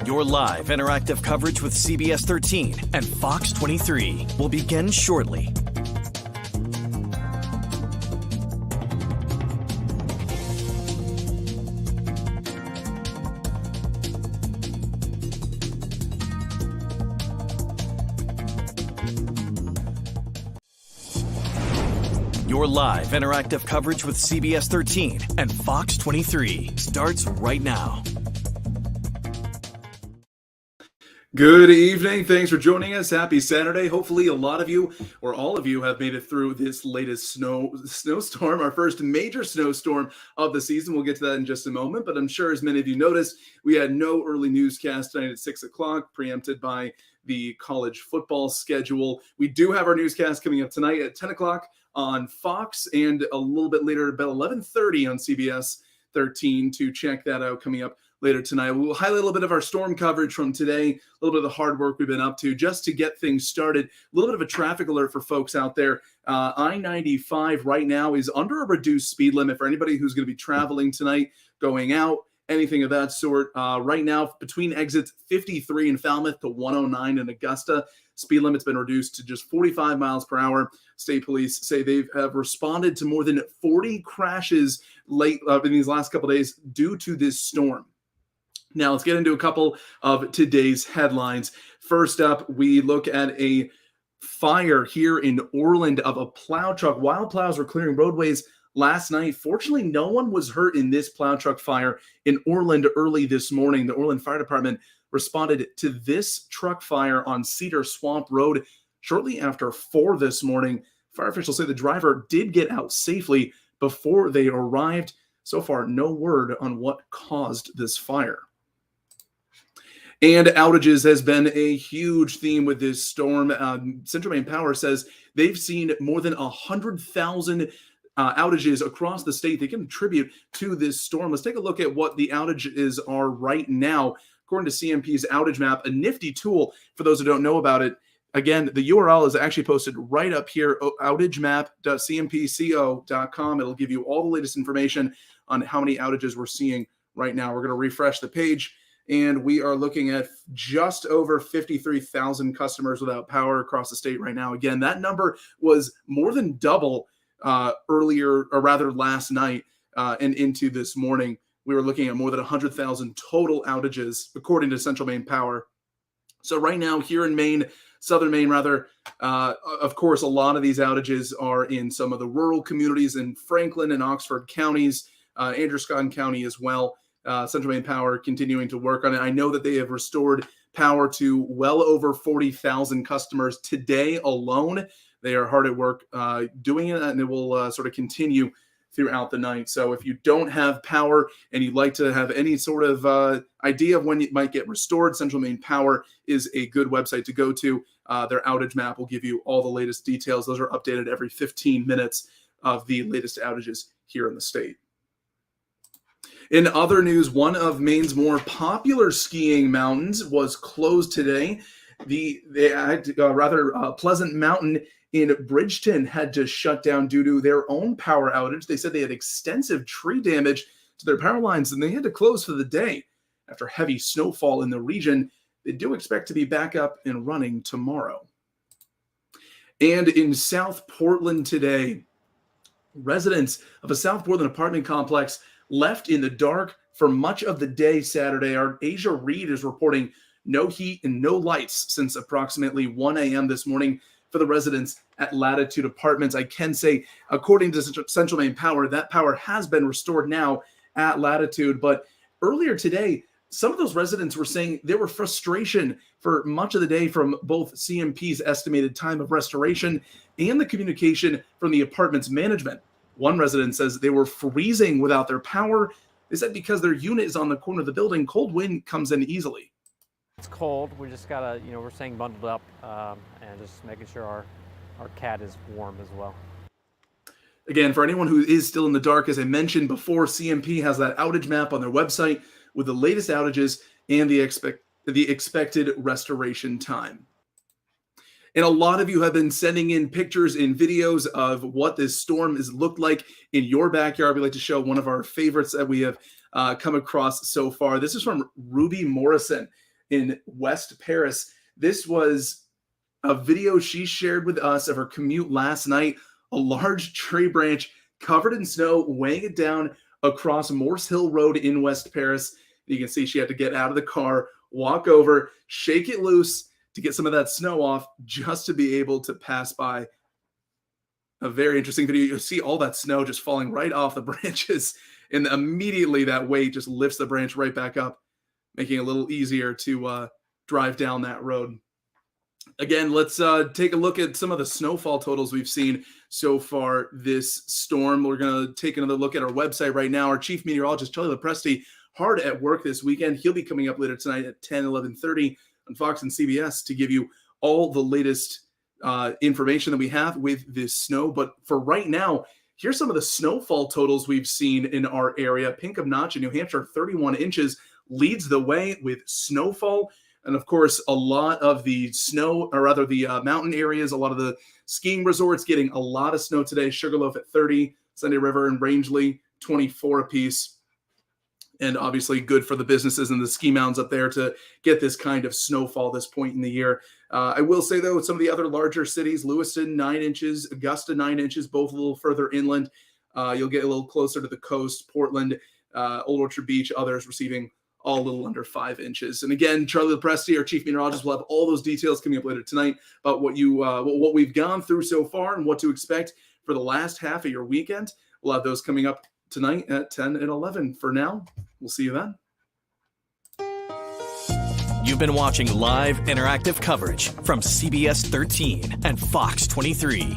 Your live interactive coverage with CBS 13 and Fox 23 will begin shortly. Your live interactive coverage with CBS 13 and Fox 23 starts right now. Good evening. Thanks for joining us. Happy Saturday. Hopefully a lot of you or all of you have made it through this latest snowstorm, our first major snowstorm of the season. We'll get to that in just a moment, but I'm sure as many of you noticed, we had no early newscast tonight at 6 o'clock, preempted by the college football schedule. We do have our newscast coming up tonight at 10 o'clock on Fox and a little bit later about 11:30 on CBS 13 to check that out coming up later tonight. We'll highlight a little bit of our storm coverage from today, a little bit of the hard work we've been up to just to get things started. A little bit of a traffic alert for folks out there. I-95 right now is under a reduced speed limit for anybody who's going to be traveling tonight, going out, anything of that sort. Right now, between exits 53 in Falmouth to 109 in Augusta, speed limit's been reduced to just 45 miles per hour. State police say they have responded to more than 40 crashes late in these last couple of days due to this storm. Now, let's get into a couple of today's headlines. First up, we look at a fire here in Orland of a plow truck. While plows were clearing roadways last night, fortunately, no one was hurt in this plow truck fire in Orland early this morning. The Orland Fire Department responded to this truck fire on Cedar Swamp Road shortly after 4 this morning. Fire officials say the driver did get out safely before they arrived. So far, no word on what caused this fire. And outages has been a huge theme with this storm. Central Maine Power says they've seen more than 100,000 outages across the state. They can attribute to this storm. Let's take a look at what the outages are right now. According to CMP's outage map, a nifty tool for those who don't know about it. Again, the URL is actually posted right up here, outagemap.cmpco.com. It'll give you all the latest information on how many outages we're seeing right now. We're going to refresh the page, and we are looking at just over 53,000 customers without power across the state right now. Again, that number was more than double earlier, or rather last night and into this morning. We were looking at more than 100,000 total outages, according to Central Maine Power. So right now here in Maine, Southern Maine rather, of course, a lot of these outages are in some of the rural communities in Franklin and Oxford counties, Androscoggin County as well. Central Maine Power continuing to work on it. I know that they have restored power to well over 40,000 customers today alone. They are hard at work doing it, and it will sort of continue throughout the night. So if you don't have power and you'd like to have any sort of idea of when it might get restored, Central Maine Power is a good website to go to. Their outage map will give you all the latest details. Those are updated every 15 minutes of the latest outages here in the state. In other news, one of Maine's more popular skiing mountains was closed today. Pleasant Mountain in Bridgeton had to shut down due to their own power outage. They said they had extensive tree damage to their power lines, and they had to close for the day after heavy snowfall in the region. They do expect to be back up and running tomorrow. And in South Portland today, residents of a South Portland apartment complex left in the dark for much of the day Saturday. Our Asia Reed is reporting no heat and no lights since approximately 1 a.m. this morning for the residents at Latitude Apartments. I can say, according to Central Maine Power, that power has been restored now at Latitude. But earlier today, some of those residents were saying there were frustration for much of the day from both CMP's estimated time of restoration and the communication from the apartment's management. One resident says they were freezing without their power. They said because their unit is on the corner of the building, cold wind comes in easily. It's cold. We just gotta, we're staying bundled up and just making sure our cat is warm as well. Again, for anyone who is still in the dark, as I mentioned before, CMP has that outage map on their website with the latest outages and the expected restoration time. And a lot of you have been sending in pictures and videos of what this storm has looked like in your backyard. We like to show one of our favorites that we have come across so far. This is from Ruby Morrison. in West Paris. This was a video she shared with us of her commute last night. A large tree branch covered in snow weighing it down across Morse Hill Road in West Paris. You can see she had to get out of the car, walk over, shake it loose to get some of that snow off just to be able to pass by. A very interesting video. You'll see all that snow just falling right off the branches, and immediately that weight just lifts the branch right back up, making it a little easier to drive down that road. Again, let's take a look at some of the snowfall totals we've seen so far this storm. We're going to take another look at our website right now. Our chief meteorologist, Charlie Lepresti, hard at work this weekend. He'll be coming up later tonight at 10, 11:30 on Fox and CBS to give you all the latest information that we have with this snow. But for right now, here's some of the snowfall totals we've seen in our area. Pink of Notch in New Hampshire, 31 inches, leads the way with snowfall. And of course, a lot of the snow, or rather the mountain areas, a lot of the skiing resorts getting a lot of snow today. Sugarloaf at 30, Sunday River and Rangeley, 24 apiece. And obviously good for the businesses and the ski mounds up there to get this kind of snowfall this point in the year. I will say, though, some of the other larger cities, Lewiston, 9 inches, Augusta, 9 inches, both a little further inland. You'll get a little closer to the coast, Portland, Old Orchard Beach, others receiving all a little under 5 inches. And again, Charlie Lepresti, our chief meteorologist, will have all those details coming up later tonight about what we've gone through so far and what to expect for the last half of your weekend. We'll have those coming up tonight at 10 and 11. For now, we'll see you then. You've been watching live interactive coverage from CBS 13 and Fox 23.